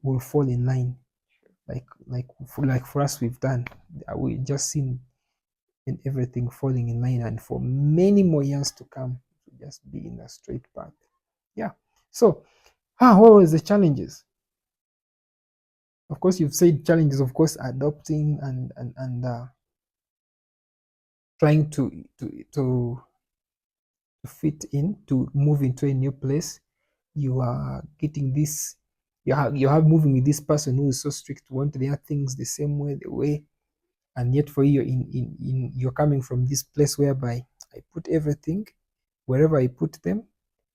will fall in line. Like for us, we've done. We just seen in everything falling in line, and for many more years to come, to just be in a straight path. Yeah. So, what was the challenges? Of course, you've said challenges. Of course, adopting and trying to fit in, to move into a new place. You are getting this. You have moving with this person who is so strict to want their things the same way, the way, and yet for you, you're coming from this place whereby I put everything wherever I put them,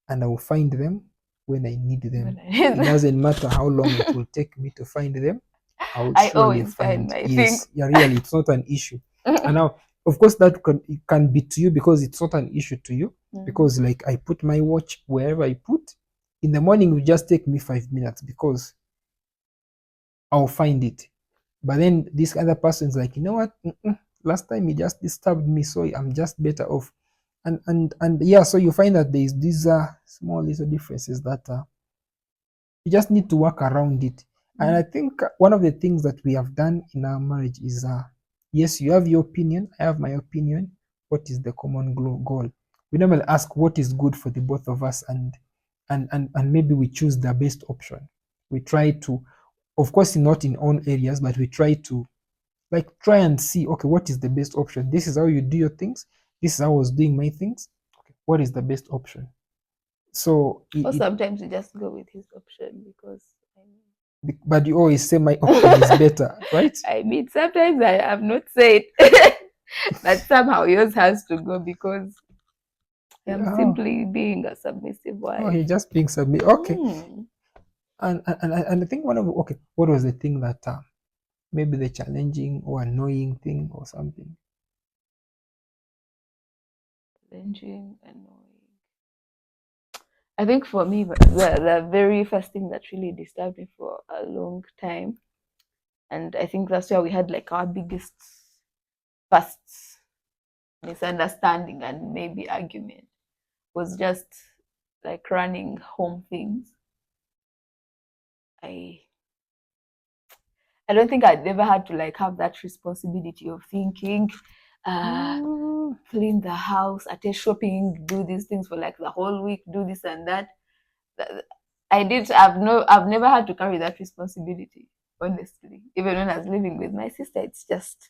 and I will find them when I need them. It doesn't matter how long it will take me to find them. I would I surely always find my yes, things. yeah, really, it's not an issue. And now, of course, it can be to you because it's not an issue to you. Because like I put my watch wherever I put, in the morning it will just take me 5 minutes because I'll find it. But then this other person's like, you know what? Last time he just disturbed me, so I'm just better off. And yeah, so you find that there's these small little differences that you just need to work around it. And I think one of the things that we have done in our marriage is, yes, you have your opinion, I have my opinion. What is the common goal? We normally ask what is good for the both of us, and maybe we choose the best option. We try to, of course, not in all areas, but we try to try and see, okay, what is the best option? This is how you do your things. This is how I was doing my things. Okay, what is the best option? So Or sometimes you just go with his option because but you always say my option is better, right? I mean, sometimes I have not said, but somehow yours has to go because I'm Oh, simply being a submissive wife. you're just being submit. Okay, Mm. and I think what was the thing that maybe the challenging or annoying thing or something? Challenging, annoying. I think for me, the very first thing that really disturbed me for a long time, and I think that's where we had like our biggest first misunderstanding and maybe argument, was just like running home things. I I don't think I'd ever had to like have that responsibility of thinking, clean the house, attend shopping, do these things for like the whole week, do this and that. I've never had to carry that responsibility, honestly. Even when I was living with my sister, it's just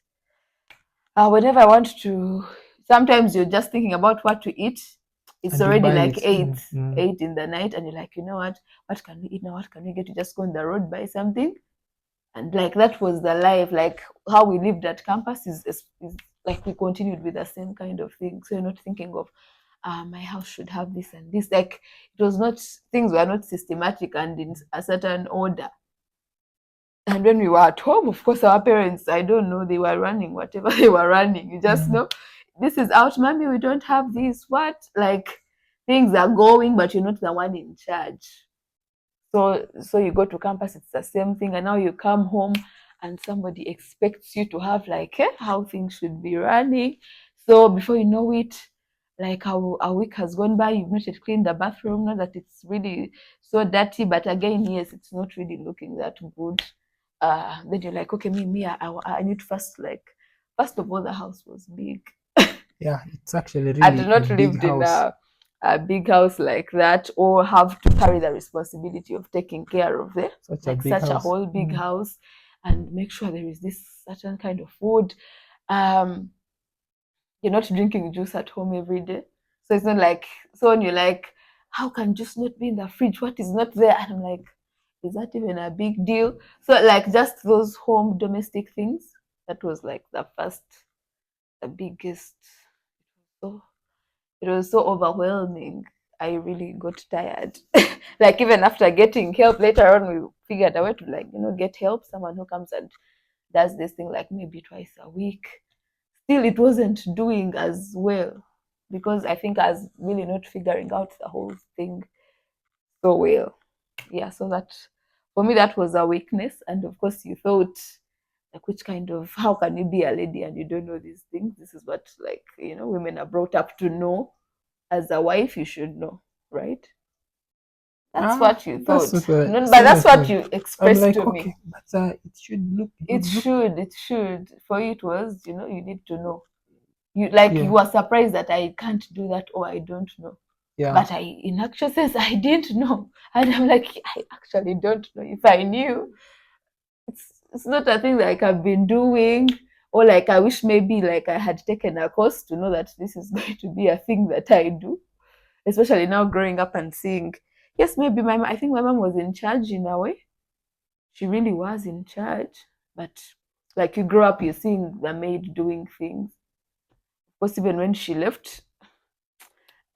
whenever I want to, sometimes you're just thinking about what to eat. It's And you already buy like it. eight in the night, and you're like, you know what can we eat now? What can we get? To just go on the road, buy something. And like that was the life, like how we lived at campus is like we continued with the same kind of thing. So you're not thinking of my house should have this and this. Like it was not, things were not systematic and in a certain order. And when we were at home, of course, our parents, I don't know, they were running whatever they were running. You just know, this is out, mommy, we don't have this. What? Like things are going, but you're not the one in charge. So you go to campus, it's the same thing, and now you come home and somebody expects you to have like how things should be running. So before you know it, like a week has gone by, you've not yet cleaned the bathroom, not that it's really so dirty, but again, yes, it's not really looking that good. Then you're like, okay, I need to first of all, the house was big. Yeah, it's actually I really did a not big lived in house. a big house like that, or have to carry the responsibility of taking care of it, Such a like big such a house. whole big house, and make sure there is this certain kind of food. Um, you're not drinking juice at home every day, so it's not like, so when you're like, how can juice not be in the fridge? What is not there? And I'm like, is that even a big deal? So like just those home domestic things. That was like the biggest. So it was so overwhelming. I really got tired. Like even after getting help later on, we figured a way to like, get help, someone who comes and does this thing like maybe twice a week. Still it wasn't doing as well because I think I was really not figuring out the whole thing so well. Yeah, so that for me that was a weakness. And of course you thought, like, which kind of, how can you be a lady and you don't know these things? This is what, like, women are brought up to know. As a wife, you should know, right? That's what you That's thought. what I, No, but same that's as what mine. you I'm expressed like, to me. okay, but it It would look, should, it should. For you, it was, you need to know. You like you yeah, were surprised that I can't do that or I don't know. yeah. But in actual sense, I didn't know. And I'm like, I actually don't know. If I knew, it's not a thing like I've been doing, or like I wish maybe like I had taken a course to know that this is going to be a thing that I do. Especially now growing up and seeing, yes, maybe I think my mom was in charge in a way. She really was in charge. But like you grow up, you're seeing the maid doing things. Of course, even when she left,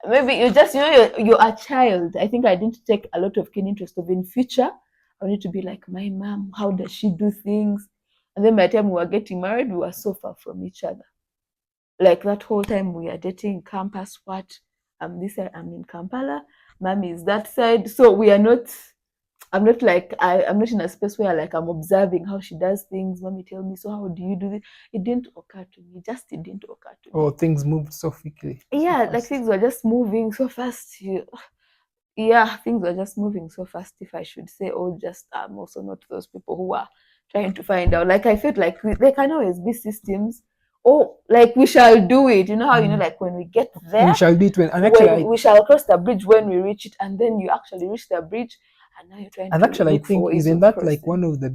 maybe you just you're a child. I think I didn't take a lot of keen interest of in future. I need to be like my mom. How does she do things? And then by the time we were getting married, we were so far from each other. Like that whole time we are dating campus, what? I'm this side, I'm in Kampala, mommy is that side. So we are not, I'm not like I'm not in a space where like I'm observing how she does things. Mommy tell me, so how do you do this? It didn't occur to me. Just it didn't occur to me. Oh, things moved so quickly, so Yeah, like fast. things were just moving so fast. Yeah, things were just moving so fast, if I should say. Or just I'm also not those people who are trying to find out. Like I felt like there can always be systems. Oh, like we shall do it. You know how like when we get We there, shall do it and actually, when we shall cross the bridge when we reach it, and then you actually reach the bridge, and now you're trying to I look for think ways isn't of that like crossing. one of the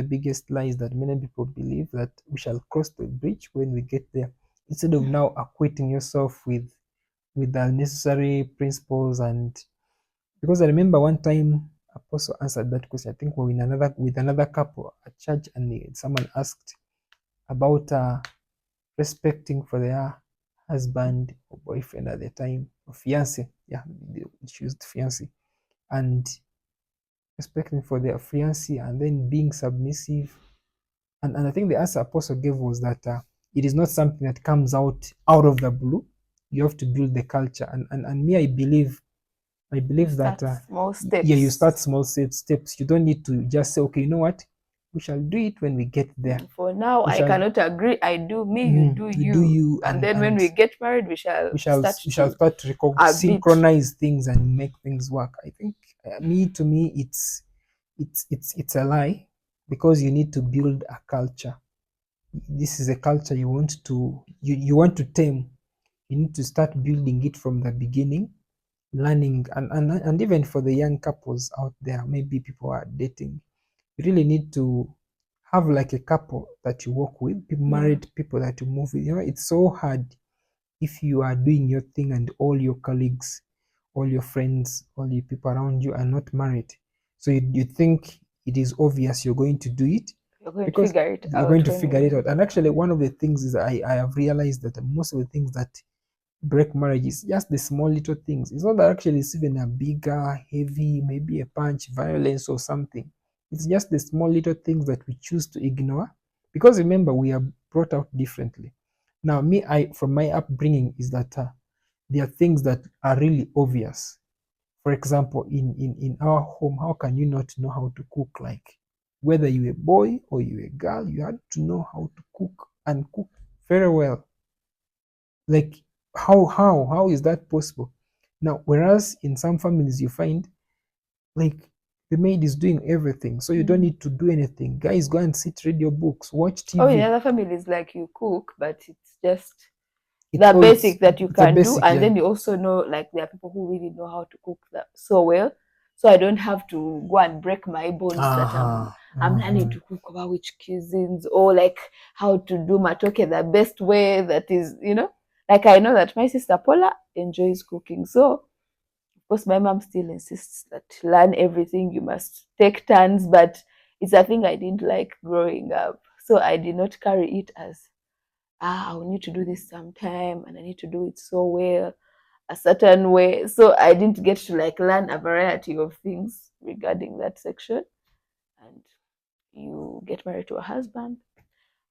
biggest lies that many people believe, that we shall cross the bridge when we get there, instead of now acquainting yourself with the necessary principles. And because I remember one time Apostle answered that question. I think we were in another with another couple at church, and someone asked about respecting for their husband or boyfriend at the time, or fiance. Yeah, they used fiance, and respecting for their fiancé and then being submissive. And I think the answer Apostle gave was that it is not something that comes out of the blue. You have to build the culture. And me, I You believe that start small yeah, you steps. start small steps. You don't need to just say, okay, you know what, we shall do it when we get there. For now, We I shall cannot agree. I do me, you do you do you. you, And then when we get married, we shall start we shall to start to a bit. synchronize things and make things work. I think to me it's a lie, because you need to build a culture. This is a culture you want to tame. You need to start building it from the beginning, learning. And even for the young couples out there, maybe people are dating, you really need to have like a couple that you work with, people, Yeah. married people that you move with. It's so hard if you are doing your thing and all your colleagues, all your friends, all your people around you are not married. So you think it is obvious you're going to do it, You're going to because figure it you're going out to when figure it we out. And actually, one of the things is I have realized that most of the things that break marriage is just the small little things. It's not that actually it's even a bigger, heavy, maybe a punch, violence or something. It's just the small little things that we choose to ignore, because remember, we are brought out differently. Now, me, I from my upbringing is that there are things that are really obvious. For example, in our home, how can you not know how to cook? Like, whether you're a boy or you're a girl, you had to know how to cook, and cook very well. Like, how is that possible? Now, whereas in some families you find like the maid is doing everything, so you don't need to do anything. Guys, go and sit, read your books, watch Oh, in TV. other families, like you cook, but it's just It's the all basic that you it's a can do. basic, And yeah. then you also know, like, there are people who really know how to cook that so well. So I don't have to go and break my bones that Uh-huh. I'm learning to cook over which cuisines, or like how to do matoke the best way that is, Like I know that my sister Paula enjoys cooking. So of course, my mom still insists that learn everything, you must take turns, but it's a thing I didn't like growing up. So I did not carry it as, I'll need to do this sometime and I need to do it so well, a certain way. So I didn't get to like learn a variety of things regarding that section. And you get married to a husband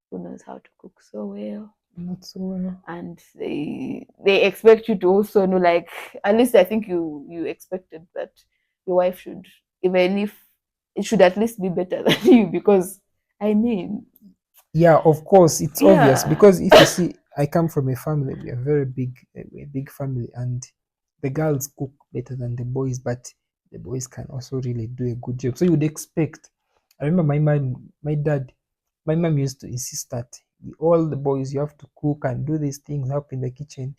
who knows how to cook so well, Not so well. and they expect you to also know, like, at least I think you expected that your wife should, even if it should at least be better than you, because I mean, Yeah, of course, it's obvious, yeah, because if you see, I come from a family, we are very big, a big family, and the girls cook better than the boys, but the boys can also really do a good job. So you would expect. I remember my mom used to insist that all the boys you have to cook and do these things, help in the kitchen.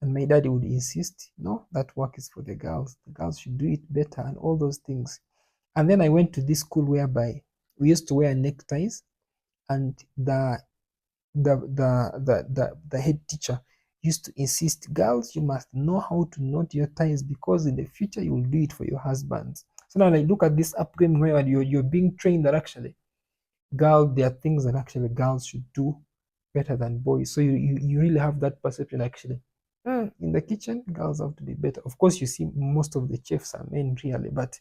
And my daddy would insist, no, that work is for the girls. The girls should do it better and all those things. And then I went to this school whereby we used to wear neckties, and the head teacher used to insist, girls, you must know how to knot your ties because in the future you will do it for your husbands. So now like look at this upbringing where you're being trained that actually there are things that actually girls should do better than boys. So you really have that perception actually. In the kitchen, girls have to be better. Of course, you see most of the chefs are men really, but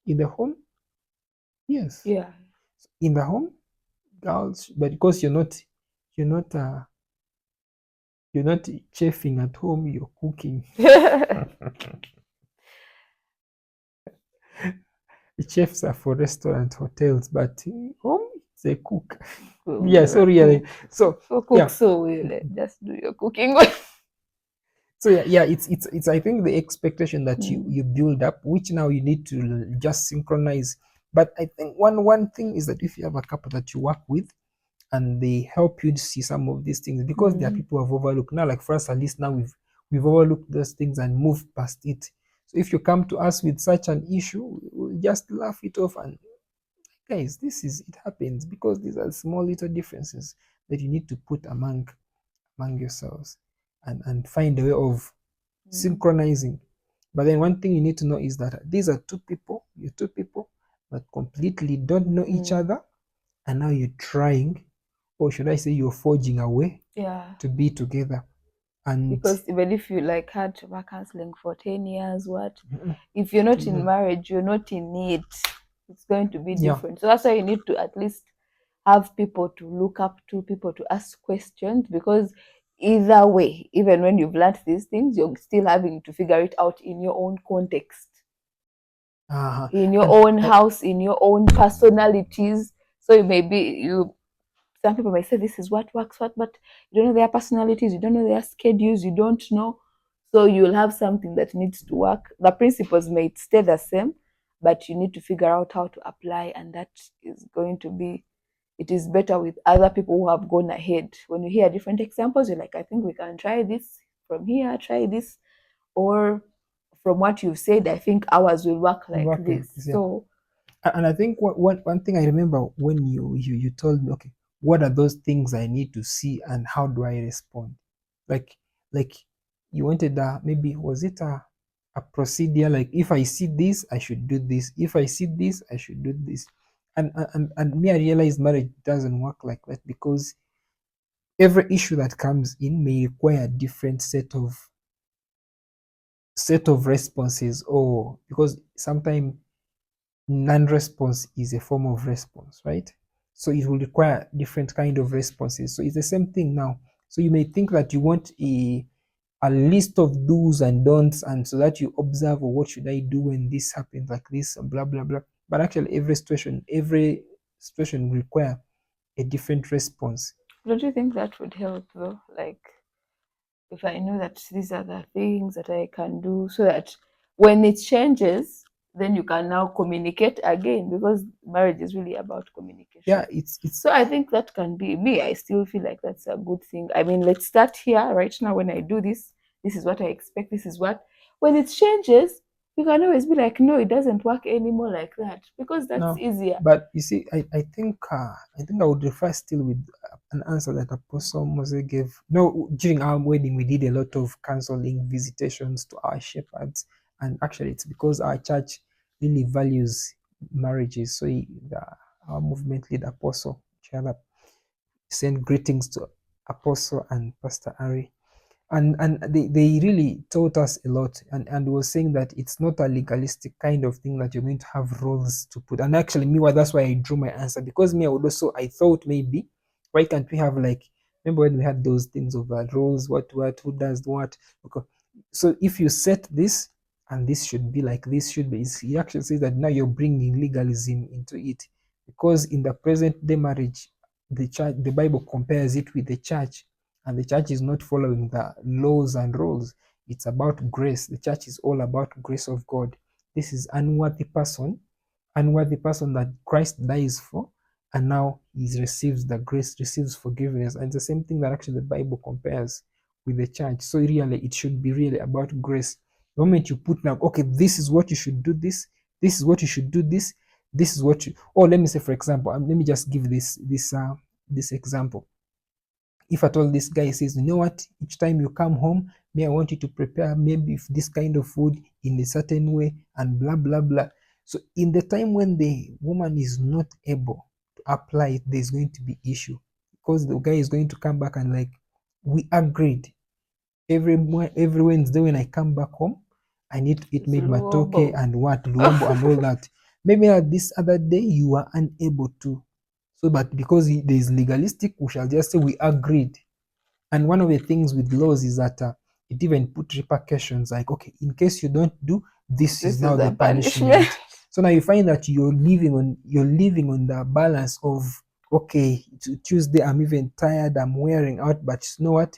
in the home, yes. Yeah. In the home, girls, but because you're not uh you're not chefing at home, you're cooking. The chefs are for restaurant hotels, but home they cook. We'll Yeah, never so really, cook. so We'll cook yeah, so well. Just do your cooking. so yeah, it's I think the expectation that Mm. you build up, which now you need to just synchronize. But I think one thing is that if you have a couple that you work with and they help you to see some of these things, because there are Mm. people who have overlooked. Now, like for us at least now we've overlooked those things and moved past it. So if you come to us with such an issue, we'll just laugh it off and guys, it happens because these are small little differences that you need to put among yourselves and find a way of Mm. synchronizing. But then one thing you need to know is that these are you're two people that completely don't know each Mm. other, and now you're trying, or should I say, you're forging a way Yeah. to be together. And Because even if you like had trauma counseling for 10 years, what mm, if you're not in mm, marriage, you're not in it, it's going to be yeah, different. So that's why you need to at least have people to look up to, people to ask questions, because either way, even when you've learned these things, you're still having to figure it out in your own context, uh, in your and own house, in your own personalities. So you may be you some people might say this is what works what, but you don't know their personalities, you don't know their schedules, you don't know. So you'll have something that needs to work. The principles may stay the same, but you need to figure out how to apply, and that is going to be it is better with other people who have gone ahead. When you hear different examples, you're like, I think we can try this from here, try this, or from what you've said, I think ours will work we'll like work like this. this, yeah. So And I think one thing I remember when you told me, okay, what are those things I need to see and how do I respond? Like like you wanted maybe was it a procedure, like if I see this, I should do this. If I see this, I should do this. And me, I realized marriage doesn't work like that because every issue that comes in may require a different set of responses, or because sometimes non-response is a form of response, right? So it will require different kind of responses. So it's the same thing now. So you may think that you want a list of do's and don'ts, and so that you observe, or what should I do when this happens like this, and blah blah blah. But actually, every situation will require a different response. don't you think that would help though? Like if I know that these are the things that I can do, so that when it changes, then you can now communicate again, because marriage is really about Yeah, communication. it's So I think that can be me. I still feel like that's a good thing. I mean, let's start here right now. When I do this, this is what I expect. This is what, when it changes, you can always be like, no, it doesn't work anymore like that, because that's no, easier. but you see, I think I would refer still with an answer that Apostle Moses gave. No, during our wedding, we did a lot of counseling visitations to our shepherds, and actually, it's because our church really values marriages. So our movement lead Apostle Chalap sent greetings to Apostle and Pastor Ari, and they really taught us a lot, and was saying that it's not a legalistic kind of thing that you're going to have rules to put. And actually me, that's why I drew my answer, because me, I thought maybe why can't we have, like, remember when we had those things of rules, what who does what. Okay. So if you set this, and this should be like this should be, he actually says that now you're bringing legalism into it, because in the present day marriage, the Bible compares it with the church, and the church is not following the laws and rules. It's about grace. The church is all about grace of God. This is unworthy person that Christ dies for, and now he receives the grace, receives forgiveness. And it's the same thing that actually the Bible compares with the church. So really, it should be really about grace. The moment you put now, okay, this is what you should do, this is what you should do, this is what you. Or let me say, for example, let me just give this example. If at all this guy says, you know what, each time you come home, I want you to prepare maybe this kind of food in a certain way, and blah blah blah. So in the time when the woman is not able to apply it, there's going to be issue, because the guy is going to come back and like, we agreed every Wednesday when I come back home, I need to eat maybe matoke and what luombo and all that. Maybe this other day you are unable to. So, but because there is legalistic, we shall just say we agreed. And one of the things with laws is that it even put repercussions like, okay, in case you don't do this, is now the punishment. So now you find that you're living on the balance of, okay, Tuesday I'm even tired, I'm wearing out, but you know what?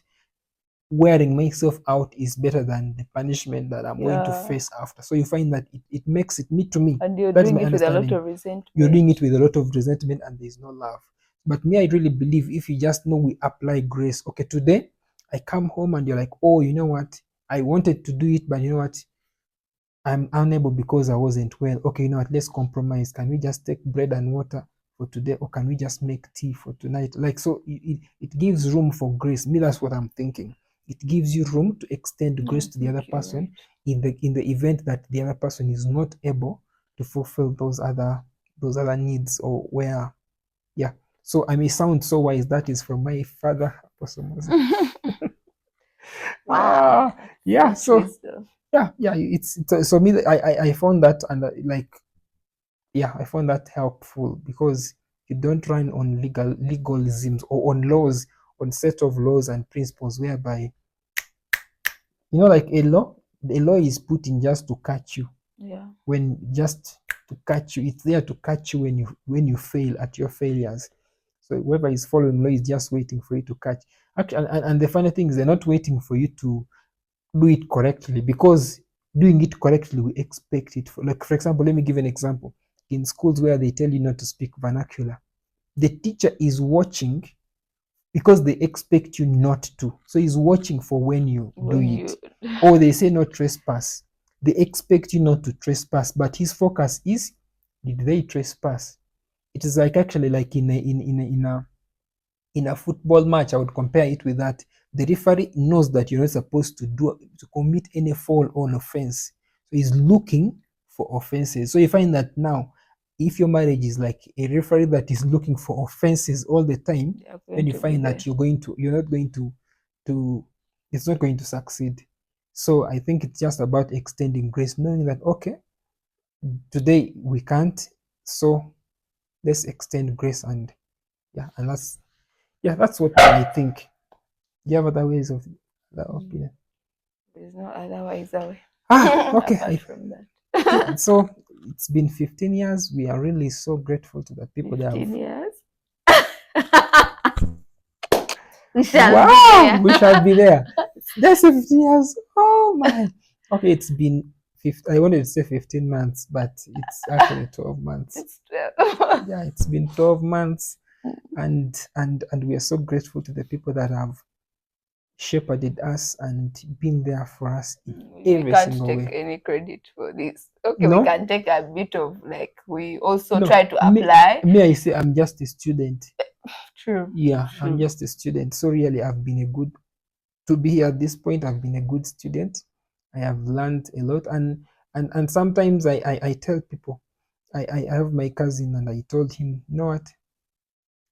Wearing myself out is better than the punishment that I'm going to face after. So you find that it makes it to me. And you're doing it with a lot of resentment. You're doing it with a lot of resentment, and there's no love. But me, I really believe if you just know we apply grace. Okay, today I come home and you're like, oh, you know what? I wanted to do it, but you know what? I'm unable because I wasn't well. Okay, you know what? Let's compromise. Can we just take bread and water for today, or can we just make tea for tonight? Like, so it gives room for grace. Me, that's what I'm thinking. It gives you room to extend grace to the other person in the event that the other person is not able to fulfill those other needs, or where, yeah. So I may sound so wise. That is from my father, Apostle Moses. Wow. Yeah. So yeah, it's so me. I found that, and like, yeah, I found that helpful, because you don't run on legalisms or on laws, on set of laws and principles whereby, you know, like a law is put in just to catch you. Yeah. Just to catch you, it's there to catch you when you fail at your failures. So whoever is following law is just waiting for you to catch. Actually, and the funny thing is, they're not waiting for you to do it correctly, because doing it correctly, we expect it. Like, for example, let me give an example. In schools where they tell you not to speak vernacular, the teacher is watching because they expect you not to. So he's watching for when you do it. Or they say no trespass. They expect you not to trespass, but his focus is, did they trespass? It is like, actually, like in a football match, I would compare it with that. The referee knows that you're not supposed to commit any foul or offense. So he's looking for offenses. So you find that now, if your marriage is like a referee that is looking for offenses all the time, then you find that you're not going to it's not going to succeed. So I think it's just about extending grace, knowing that, okay, today we can't, so let's extend grace. And that's what I think. Do you have other ways of that opinion? There's no other ways away. Okay. From that. So it's been 15 years. We are really so grateful to the people that have. 15 years. We shall be there. That's 15 years. Oh my. Okay, it's been I wanted to say 15 months, but it's actually 12 months. It's 12. Yeah, it's been 12 months, and we are so grateful to the people that have shepherded us and been there for us in every single way. We can't take any credit for this. Okay, no? We can take a bit of, like, we also try to apply. Me, I say I'm just a student. True. Yeah, true. I'm just a student. So really, to be here at this point, I've been a good student. I have learned a lot, and sometimes I tell people, I have my cousin, and I told him, you know what,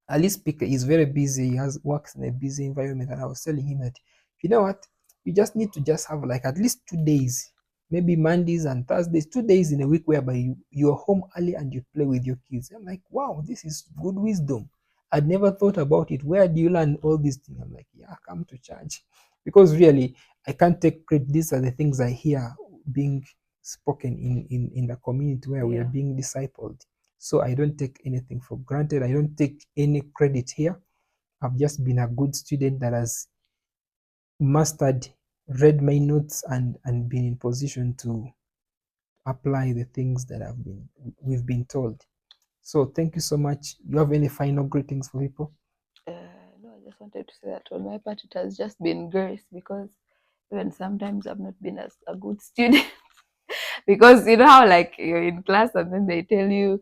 Ali Speaker is very busy. He works in a busy environment, and I was telling him that, you know what, you just need to just have like at least 2 days, maybe Mondays and Thursdays, 2 days in a week whereby you're home early and you play with your kids. I'm like, wow, this is good wisdom. I'd never thought about it. Where do you learn all these things? I'm like, yeah, come to church. Because really, I can't take credit. These are the things I hear being spoken in the community where we are being discipled. So I don't take anything for granted. I don't take any credit here. I've just been a good student that has mastered read my notes and been in position to apply the things that we've been told. So thank you so much. You have any final greetings for people? No, I just wanted to say that on my part, it has just been grace, because even sometimes I've not been as a good student. Because you know how, like, you're in class and then they tell you,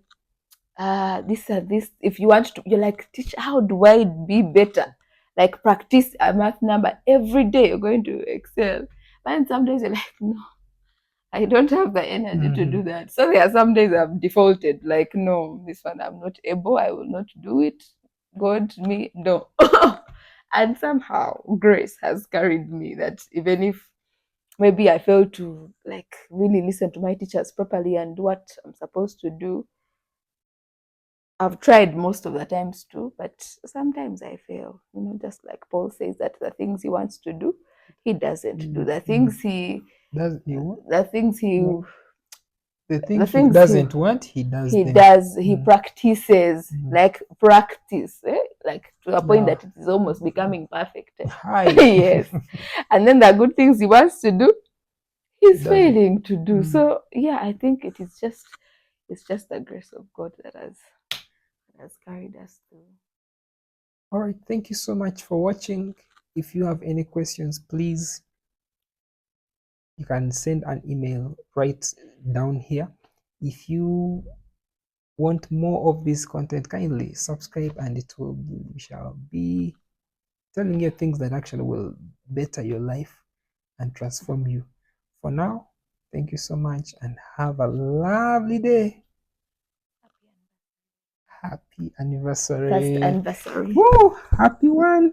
this and this, if you want to, you're like, teacher, how do I be better? Like, practice a math number every day, you're going to excel. And some days you're like, no, I don't have the energy to do that. So there are some days I've defaulted, like, no, this one I'm not able, I will not do it. God, me, no. And somehow grace has carried me, that even if maybe I fail to, like, really listen to my teachers properly and do what I'm supposed to do, I've tried most of the times too, but sometimes I fail. You know, just like Paul says that the things he wants to do, he doesn't do. The things he, Does he what? the things he, What? The the things he things doesn't want, he does he them. does, he practices, Mm. like practice, like to a point Yeah. that it is almost becoming perfect. Hi. Yes. And then the good things he wants to do, he's Doesn't. failing to do. Mm. So yeah, I think it's just the grace of God that has carried us through. All right. Thank you so much for watching. If you have any questions, please, you can send an email right down here. If you want more of this content, kindly subscribe, and we shall be telling you things that actually will better your life and transform you. For now, thank you so much and have a lovely day. Happy anniversary. First anniversary. Woo! Happy one.